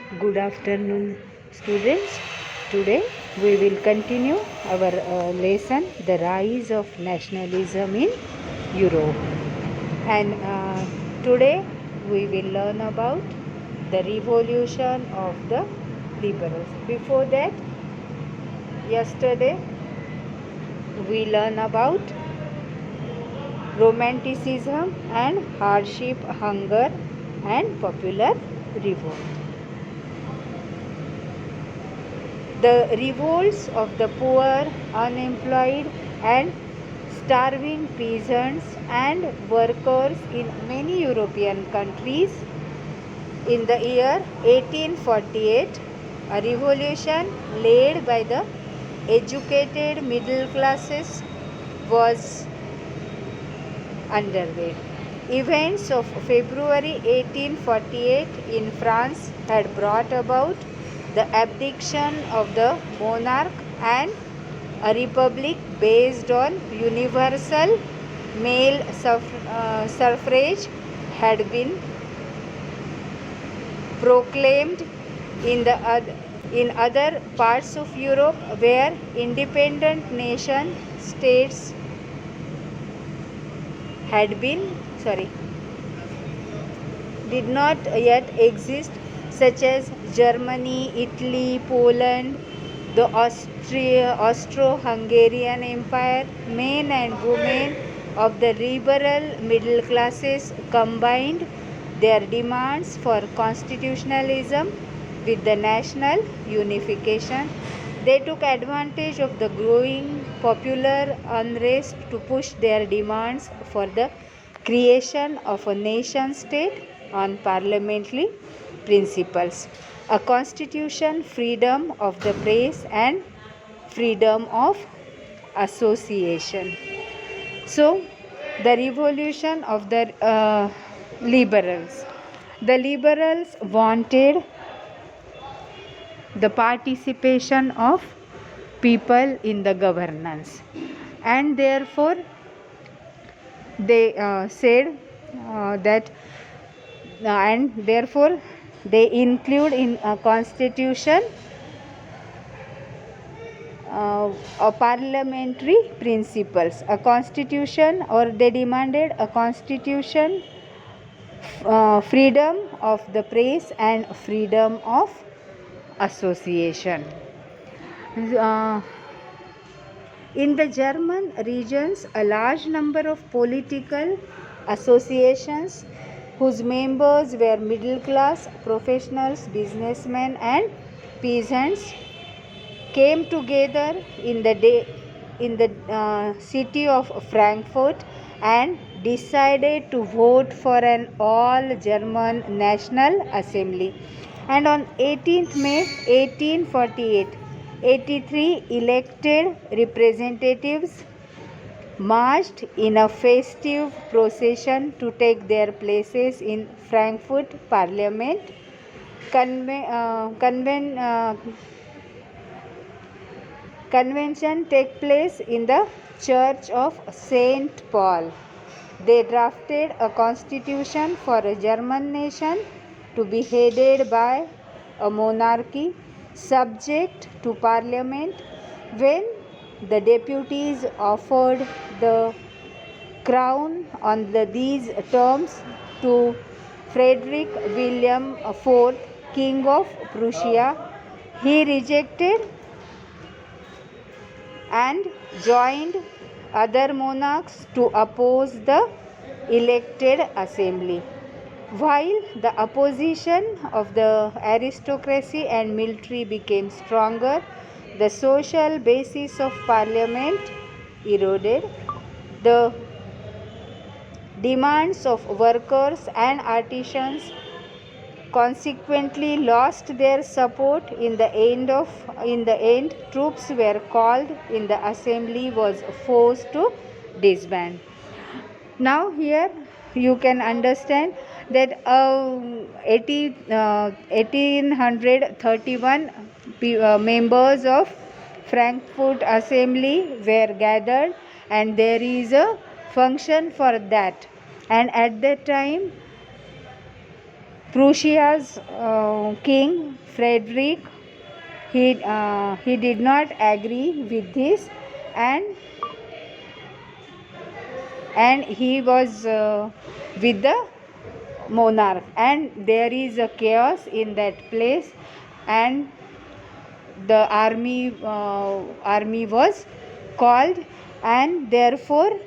Good afternoon, students. Today we will continue our lesson, The Rise of Nationalism in Europe. And today we will learn about the revolution of the liberals. Before that, yesterday we learned about romanticism and hardship, hunger and popular revolt. The revolts of the poor, unemployed and starving peasants and workers in many European countries in the year 1848, a revolution led by the educated middle classes was underway. Events of February 1848 in France had brought about the abdication of the monarch and a republic based on universal male suffrage had been proclaimed in other parts of Europe where independent nation states did not yet exist, such as Germany, Italy, Poland, the Austro-Hungarian Empire. Men and women of the liberal middle classes combined their demands for constitutionalism with the national unification. They took advantage of the growing popular unrest to push their demands for the creation of a nation state on parliamentary principles, a constitution, freedom of the press and freedom of association. So, the revolution of the liberals. The liberals wanted the participation of people in the governance, and therefore they said that and therefore they include in a constitution a parliamentary principles, a constitution, or they demanded a constitution, freedom of the press and freedom of association. In the German regions, a large number of political associations whose members were middle class, professionals, businessmen and peasants came together in the city of Frankfurt and decided to vote for an all German National Assembly. And on 18th May 1848, 83 elected representatives marched in a festive procession to take their places in Frankfurt Parliament. Convention take place in the Church of Saint Paul. They drafted a constitution for a German nation to be headed by a monarchy subject to parliament. When the deputies offered the crown on these terms to Frederick William IV, King of Prussia, he rejected and joined other monarchs to oppose the elected assembly. While the opposition of the aristocracy and military became stronger, the social basis of parliament eroded. The demands of workers and artisans consequently lost their support. In the end, troops were called in, the assembly was forced to disband. Now here you can understand that 1831 members of Frankfurt Assembly were gathered, and there is a function for that. And at that time, Prussia's king Frederick, he did not agree with this, and he was with the monarch, and there is a chaos in that place, and the army was called, and therefore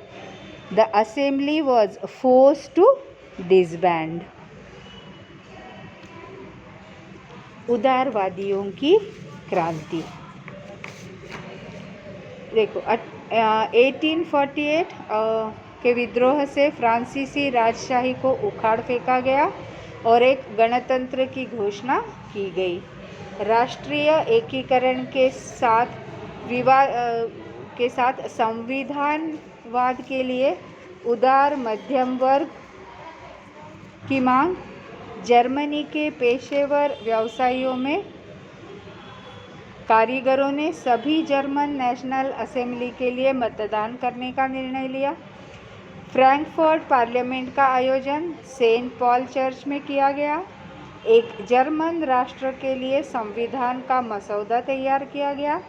the assembly was forced to disband. उदारवादियों की क्रांति। देखो 1848 के विद्रोह से फ्रांसीसी राजशाही को उखाड़ फेंका गया और एक गणतंत्र की घोषणा की गई। राष्ट्रीय एकीकरण के साथ संविधानवाद के लिए उदार मध्यम वर्ग की मांग। जर्मनी के पेशेवर व्यवसायियों में कारीगरों ने सभी जर्मन नेशनल असेंबली के लिए मतदान करने का निर्णय लिया। फ्रैंकफर्ट पार्लियामेंट का आयोजन सेंट पॉल चर्च में किया गया। एक जर्मन राष्ट्र के लिए संविधान का मसौदा तैयार किया गया।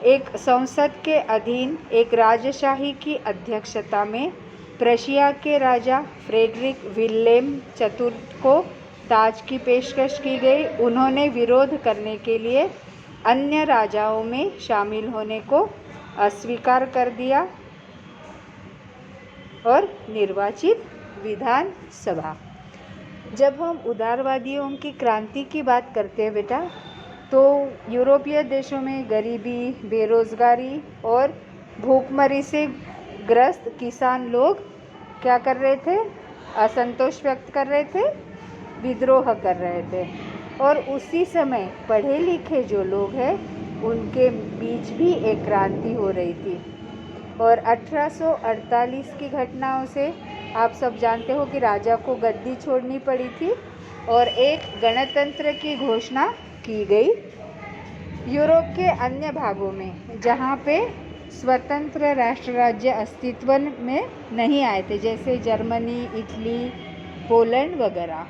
एक संसद के अधीन एक राजशाही की अध्यक्षता में प्रशिया के राजा फ्रेडरिक विल्हेम चतुर्थ को ताज की पेशकश की गई। उन्होंने विरोध करने के लिए अन्य राजाओं में शामिल होने को अस्वीकार कर दिया और निर्वाचित विधानसभा। जब हम उदारवादियों की क्रांति की बात करते हैं बेटा, तो यूरोपीय देशों में गरीबी, बेरोजगारी और भूखमरी से ग्रस्त किसान लोग क्या कर रहे थे? असंतोष व्यक्त कर रहे थे, विद्रोह कर रहे थे। और उसी समय पढ़े लिखे जो लोग हैं उनके बीच भी एक क्रांति हो रही थी। और 1848 की घटनाओं से आप सब जानते हो कि राजा को गद्दी छोड़नी पड़ी थी और एक गणतंत्र की घोषणा की गई। यूरोप के अन्य भागों में जहाँ पे स्वतंत्र राष्ट्र राज्य अस्तित्व में नहीं आए थे, जैसे जर्मनी, इटली, पोलैंड वगैरह,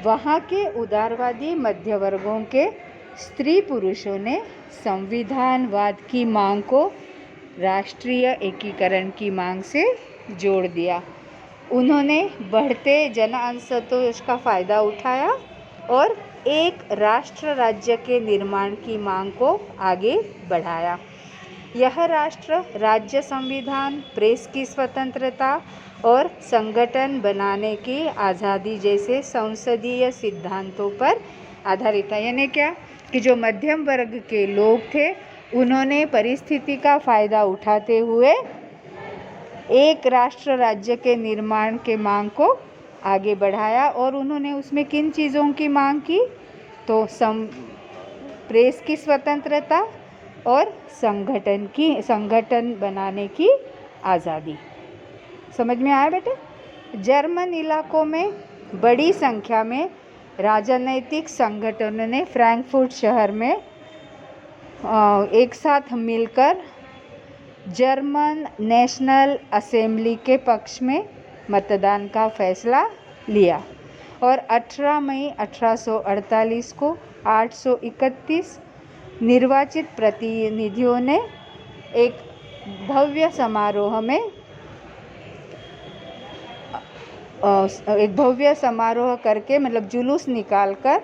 वहाँ के उदारवादी मध्य वर्गों के स्त्री पुरुषों ने संविधानवाद की मांग को राष्ट्रीय एकीकरण की मांग से जोड़ दिया। उन्होंने बढ़ते जन असंतोष का फ़ायदा उठाया और एक राष्ट्र राज्य के निर्माण की मांग को आगे बढ़ाया। यह राष्ट्र राज्य संविधान, प्रेस की स्वतंत्रता और संगठन बनाने की आज़ादी जैसे संसदीय सिद्धांतों पर आधारित था। यानी क्या कि जो मध्यम वर्ग के लोग थे उन्होंने परिस्थिति का फ़ायदा उठाते हुए एक राष्ट्र राज्य के निर्माण के मांग को आगे बढ़ाया। और उन्होंने उसमें किन चीज़ों की मांग की? तो प्रेस की स्वतंत्रता और संगठन बनाने की आज़ादी। समझ में आया बेटे? जर्मन इलाकों में बड़ी संख्या में राजनैतिक संगठनों ने फ्रैंकफर्ट शहर में एक साथ मिलकर जर्मन नेशनल असेंबली के पक्ष में मतदान का फैसला लिया और 18 मई 1848 को 831 निर्वाचित प्रतिनिधियों ने एक भव्य समारोह करके, मतलब जुलूस निकालकर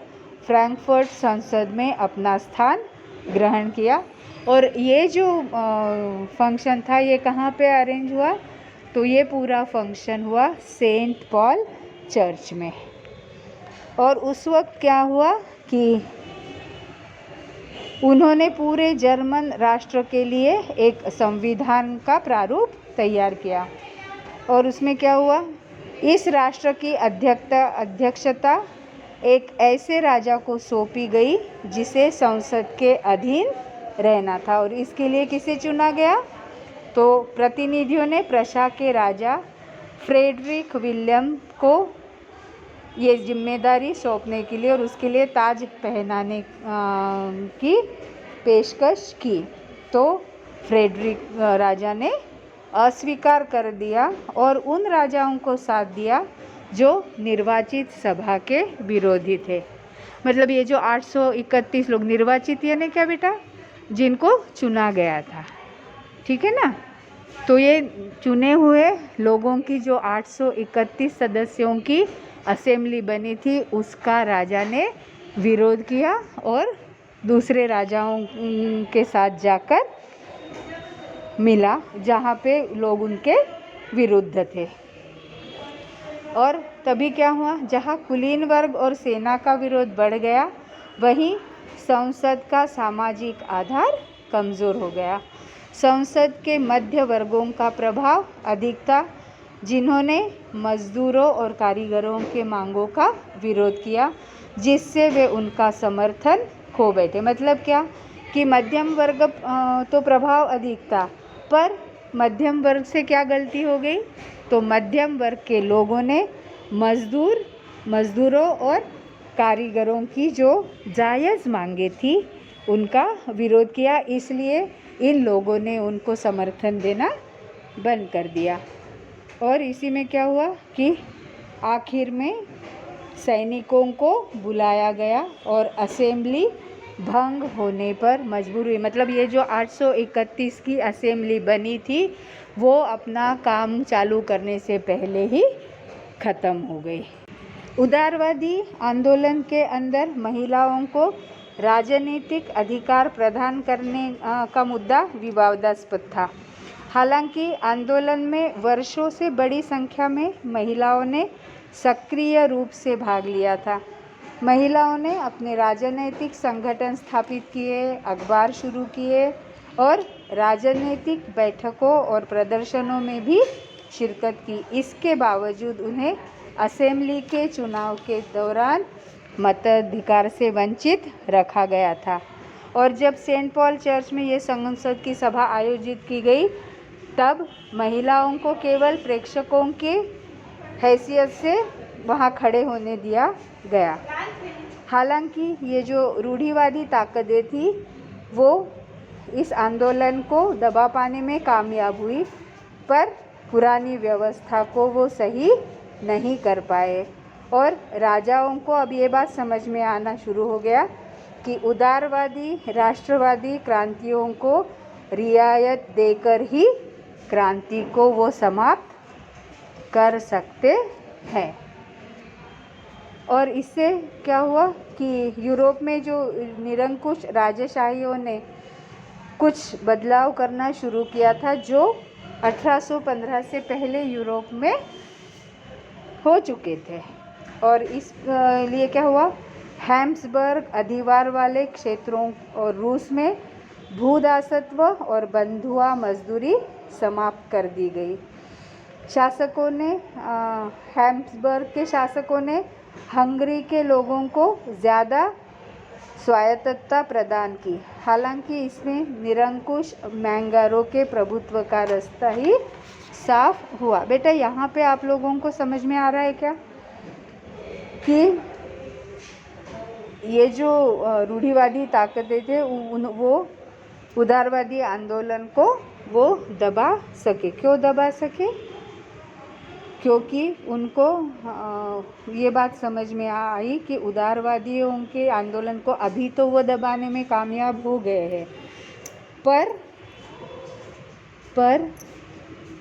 फ्रैंकफर्ट संसद में अपना स्थान ग्रहण किया। और ये जो फंक्शन था ये कहाँ पे अरेंज हुआ? तो ये पूरा फंक्शन हुआ सेंट पॉल चर्च में। और उस वक्त क्या हुआ कि उन्होंने पूरे जर्मन राष्ट्र के लिए एक संविधान का प्रारूप तैयार किया। और उसमें क्या हुआ? इस राष्ट्र की अध्यक्षता एक ऐसे राजा को सौंपी गई जिसे संसद के अधीन रहना था। और इसके लिए किसे चुना गया? तो प्रतिनिधियों ने प्रशा के राजा फ्रेडरिक विल्हेम को ये जिम्मेदारी सौंपने के लिए और उसके लिए ताज पहनाने की पेशकश की। तो फ्रेडरिक राजा ने अस्वीकार कर दिया और उन राजाओं को साथ दिया जो निर्वाचित सभा के विरोधी थे। मतलब ये जो 831 लोग निर्वाचित, यानी क्या बेटा, जिनको चुना गया था, ठीक है ना। तो ये चुने हुए लोगों की जो 831 सदस्यों की असेंबली बनी थी, उसका राजा ने विरोध किया और दूसरे राजाओं के साथ जाकर मिला, जहाँ पे लोग उनके विरुद्ध थे। और तभी क्या हुआ, जहाँ कुलीन वर्ग और सेना का विरोध बढ़ गया, वहीं संसद का सामाजिक आधार कमज़ोर हो गया। संसद के मध्य वर्गों का प्रभाव अधिक था, जिन्होंने मजदूरों और कारीगरों के मांगों का विरोध किया, जिससे वे उनका समर्थन खो बैठे। मतलब क्या कि मध्यम वर्ग तो प्रभाव अधिक था, पर मध्यम वर्ग से क्या गलती हो गई, तो मध्यम वर्ग के लोगों ने मजदूरों और कारीगरों की जो जायज़ मांगे थी उनका विरोध किया, इसलिए इन लोगों ने उनको समर्थन देना बंद कर दिया। और इसी में क्या हुआ कि आखिर में सैनिकों को बुलाया गया और असेंबली भंग होने पर मजबूर हुई। मतलब ये जो 831 की असेंबली बनी थी, वो अपना काम चालू करने से पहले ही ख़त्म हो गई। उदारवादी आंदोलन के अंदर महिलाओं को राजनीतिक अधिकार प्रदान करने का मुद्दा विवादास्पद था। हालांकि आंदोलन में वर्षों से बड़ी संख्या में महिलाओं ने सक्रिय रूप से भाग लिया था। महिलाओं ने अपने राजनीतिक संगठन स्थापित किए, अखबार शुरू किए और राजनीतिक बैठकों और प्रदर्शनों में भी शिरकत की। इसके बावजूद उन्हें असेंबली के चुनाव के दौरान मताधिकार से वंचित रखा गया था। और जब सेंट पॉल चर्च में ये संसद की सभा आयोजित की गई, तब महिलाओं को केवल प्रेक्षकों के हैसियत से वहाँ खड़े होने दिया गया। हालांकि ये जो रूढ़िवादी ताकतें थी, वो इस आंदोलन को दबा पाने में कामयाब हुई, पर पुरानी व्यवस्था को वो सही नहीं कर पाए। और राजाओं को अब ये बात समझ में आना शुरू हो गया कि उदारवादी राष्ट्रवादी क्रांतियों को रियायत देकर ही क्रांति को वो समाप्त कर सकते हैं। और इससे क्या हुआ कि यूरोप में जो निरंकुश राजशाहियों ने कुछ बदलाव करना शुरू किया था, जो 1815 से पहले यूरोप में हो चुके थे। और इस लिए क्या हुआ, हैम्सबर्ग अधिवार वाले क्षेत्रों और रूस में भूदासत्व और बंधुआ मजदूरी समाप्त कर दी गई। शासकों ने हैम्सबर्ग के शासकों ने हंगरी के लोगों को ज़्यादा स्वायत्तता प्रदान की। हालांकि इसमें निरंकुश मैंगारों के प्रभुत्व का रास्ता ही साफ हुआ। बेटा यहाँ पे आप लोगों को समझ में आ रहा है क्या कि ये जो रूढ़िवादी ताकतें थे वो उदारवादी आंदोलन को वो दबा सके। क्यों दबा सके? क्योंकि उनको ये बात समझ में आई कि उदारवादियों के आंदोलन को अभी तो वो दबाने में कामयाब हो गए हैं, पर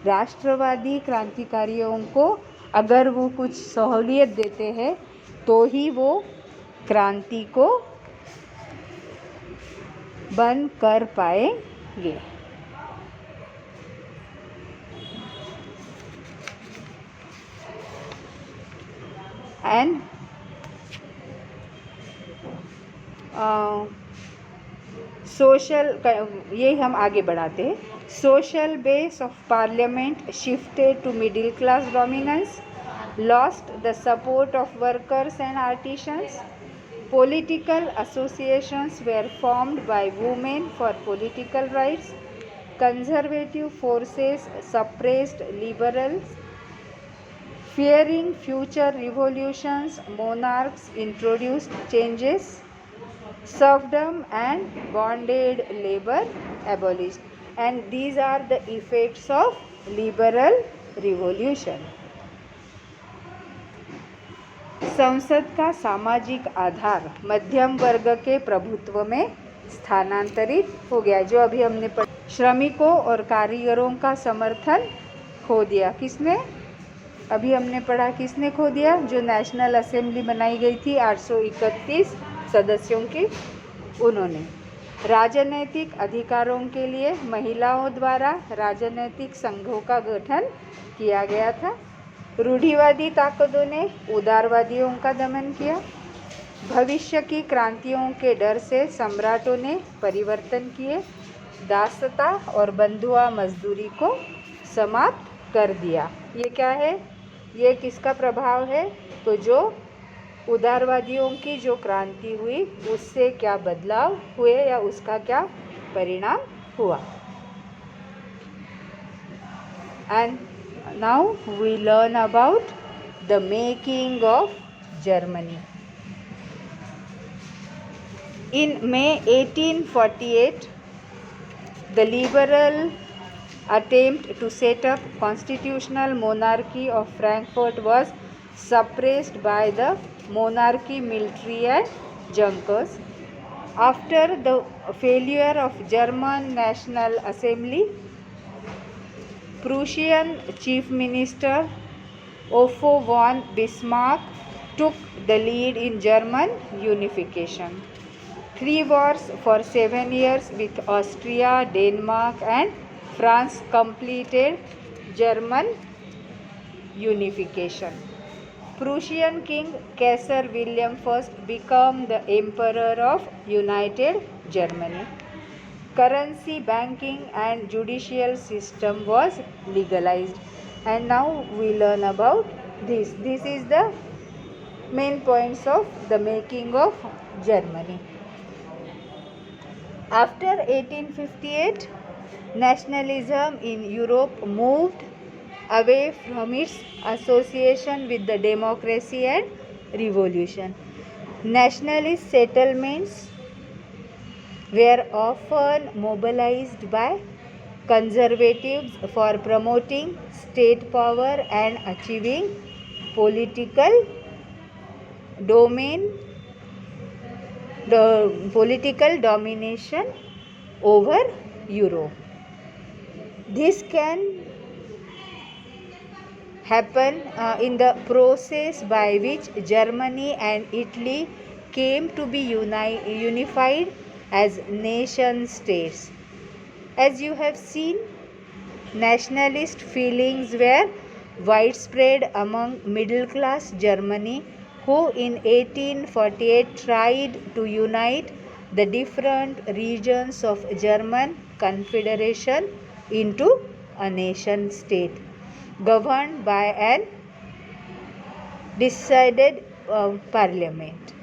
राष्ट्रवादी क्रांतिकारियों को अगर वो कुछ सहूलियत देते हैं तो ही वो क्रांति को बंद कर पाएंगे। एंड सोशल, ये हम आगे बढ़ाते हैं। Social base of parliament shifted to middle class dominance, lost the support of workers and artisans. Political associations were formed by women for political rights. Conservative forces suppressed liberals. Fearing future revolutions, monarchs introduced changes. Serfdom and bonded labor abolished. And these are the effects of liberal revolution. संसद का सामाजिक आधार मध्यम वर्ग के प्रभुत्व में स्थानांतरित हो गया, जो अभी हमने श्रमिकों और कारीगरों का समर्थन खो दिया। किसने? अभी हमने पढ़ा किसने खो दिया? जो नेशनल असेंबली बनाई गई थी 831 सदस्यों की, उन्होंने। राजनैतिक अधिकारों के लिए महिलाओं द्वारा राजनैतिक संघों का गठन किया गया था। रूढ़िवादी ताकतों ने उदारवादियों का दमन किया। भविष्य की क्रांतियों के डर से सम्राटों ने परिवर्तन किए। दासता और बंधुआ मजदूरी को समाप्त कर दिया। ये क्या है? ये किसका प्रभाव है? तो जो उदारवादियों की जो क्रांति हुई उससे क्या बदलाव हुए या उसका क्या परिणाम हुआ। And now we learn about the making of Germany. In May 1848, the liberal attempt to set up constitutional monarchy of Frankfurt was suppressed by the monarchy military and Junkers. After the failure of German National Assembly, Prussian Chief Minister Otto von Bismarck took the lead in German unification. 3 wars for 7 years with Austria, Denmark and France completed German unification. Prussian King Kaiser William I became the Emperor of United Germany. Currency, banking and judicial system was legalized. And now we learn about this. This is the main points of the making of Germany. After 1858, nationalism in Europe moved away from its association with the democracy and revolution. Nationalist settlements were often mobilized by conservatives for promoting state power and achieving political domination over Europe. This can happen in the process by which Germany and Italy came to be unified as nation states. As you have seen, nationalist feelings were widespread among middle class Germany, who in 1848 tried to unite the different regions of German Confederation into a nation state governed by an decided parliament.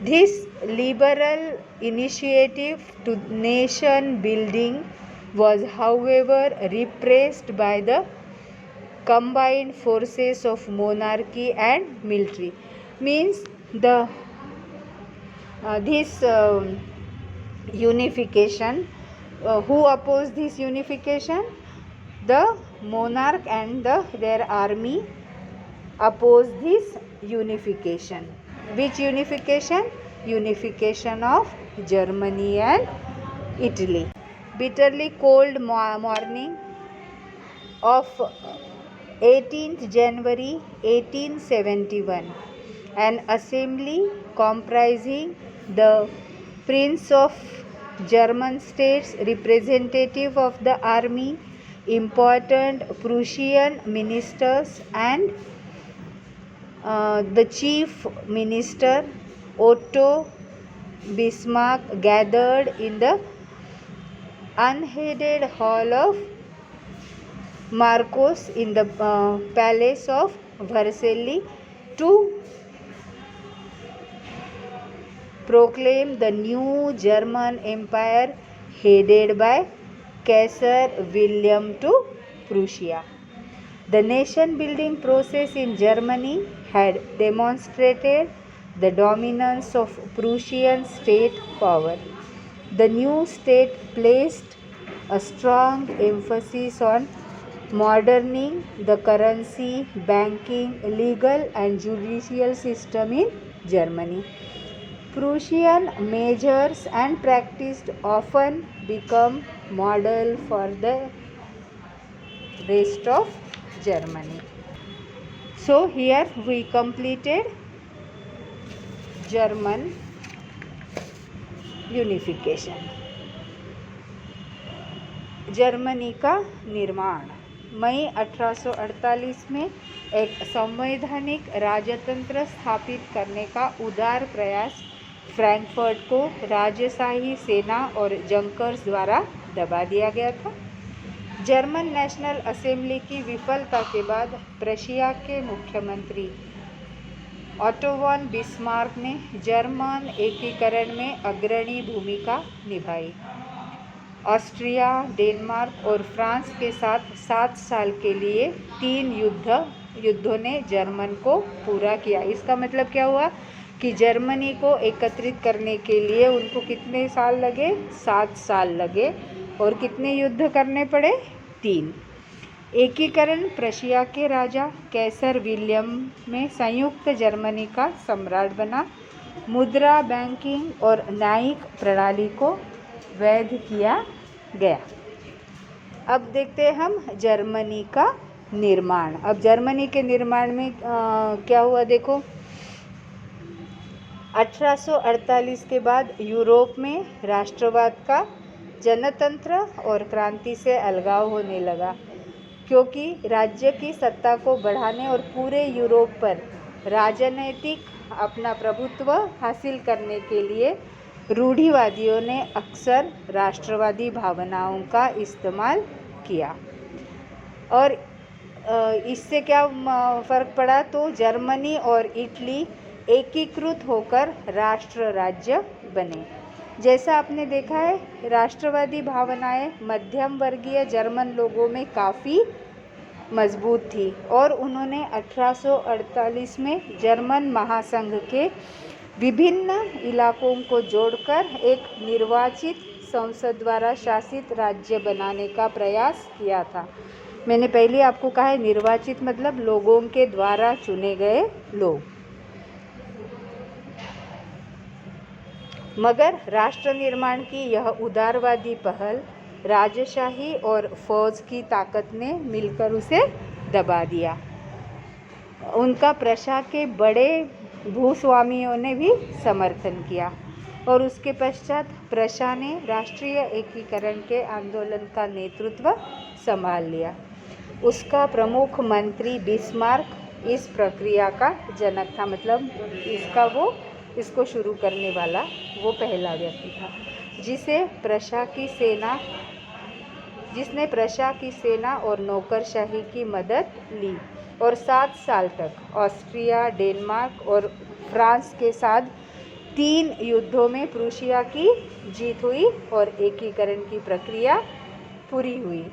This liberal initiative to nation building was, however, repressed by the combined forces of monarchy and military. Means the this unification, who opposed this unification? The monarch and their army opposed this unification. Which unification? Unification of Germany and Italy. Bitterly cold morning of 18th January 1871, an assembly comprising the Prince of German States, representative of the army, important Prussian ministers and the chief minister Otto Bismarck gathered in the unheaded hall of Marcos in the palace of Versailles to proclaim the new German Empire headed by Kaiser William to Prussia. The nation building process in Germany had demonstrated the dominance of Prussian state power. The new state placed a strong emphasis on मॉडर्निंग the currency, banking, legal and judicial system in Germany. Prussian measures and practiced often become model for the rest of Germany. So here we completed German unification. Germany का निर्माण मई 1848 में एक संवैधानिक राजतंत्र स्थापित करने का उदार प्रयास फ्रैंकफर्ट को राजशाही सेना और जंकर्स द्वारा दबा दिया गया था। जर्मन नेशनल असेंबली की विफलता के बाद प्रशिया के मुख्यमंत्री ऑटो वॉन बिस्मार्क ने जर्मन एकीकरण में अग्रणी भूमिका निभाई। ऑस्ट्रिया, डेनमार्क और फ्रांस के साथ 7 साल के लिए 3 युद्धों ने जर्मन को पूरा किया। इसका मतलब क्या हुआ कि जर्मनी को एकत्रित करने के लिए उनको कितने साल लगे? 7 साल लगे। और कितने युद्ध करने पड़े? 3। एकीकरण प्रशिया के राजा कैसर विलियम में संयुक्त जर्मनी का सम्राट बना। मुद्रा, बैंकिंग और न्यायिक प्रणाली को वैध किया गया। अब देखते हैं हम जर्मनी का निर्माण। अब जर्मनी के निर्माण में क्या हुआ देखो। 1848 के बाद यूरोप में राष्ट्रवाद का जनतंत्र और क्रांति से अलगाव होने लगा, क्योंकि राज्य की सत्ता को बढ़ाने और पूरे यूरोप पर राजनैतिक अपना प्रभुत्व हासिल करने के लिए रूढ़िवादियों ने अक्सर राष्ट्रवादी भावनाओं का इस्तेमाल किया। और इससे क्या फ़र्क पड़ा? तो जर्मनी और इटली एकीकृत होकर राष्ट्र राज्य बने। जैसा आपने देखा है, राष्ट्रवादी भावनाएं मध्यम वर्गीय जर्मन लोगों में काफ़ी मजबूत थी और उन्होंने 1848 में जर्मन महासंघ के विभिन्न इलाकों को जोड़कर एक निर्वाचित संसद द्वारा शासित राज्य बनाने का प्रयास किया था। मैंने पहले आपको कहा है, निर्वाचित मतलब लोगों के द्वारा चुने गए लोग। मगर राष्ट्र निर्माण की यह उदारवादी पहल राजशाही और फौज की ताकत ने मिलकर उसे दबा दिया। उनका प्रशा के बड़े भूस्वामियों ने भी समर्थन किया और उसके पश्चात प्रशा ने राष्ट्रीय एकीकरण के आंदोलन का नेतृत्व संभाल लिया। उसका प्रमुख मंत्री बिस्मार्क इस प्रक्रिया का जनक था, मतलब इसको शुरू करने वाला वो पहला व्यक्ति था, जिसने प्रशा की सेना और नौकरशाही की मदद ली और 7 साल तक ऑस्ट्रिया, डेनमार्क और फ्रांस के साथ 3 युद्धों में प्रूशिया की जीत हुई और एकीकरण की प्रक्रिया पूरी हुई।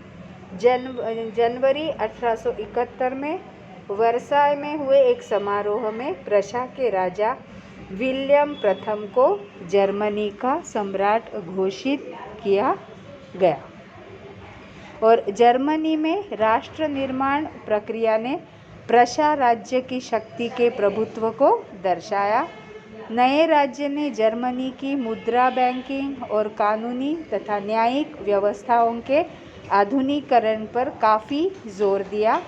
जनवरी 1871 में वर्साय में हुए एक समारोह में प्रशा के राजा विलियम प्रथम को जर्मनी का सम्राट घोषित किया गया और जर्मनी में राष्ट्र निर्माण प्रक्रिया ने प्रशा राज्य की शक्ति के प्रभुत्व को दर्शाया। नए राज्य ने जर्मनी की मुद्रा, बैंकिंग और कानूनी तथा न्यायिक व्यवस्थाओं के आधुनिकीकरण पर काफ़ी जोर दिया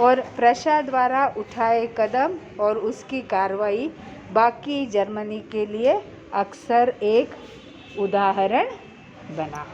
और प्रशा द्वारा उठाए कदम और उसकी कार्रवाई बाकी जर्मनी के लिए अक्सर एक उदाहरण बना।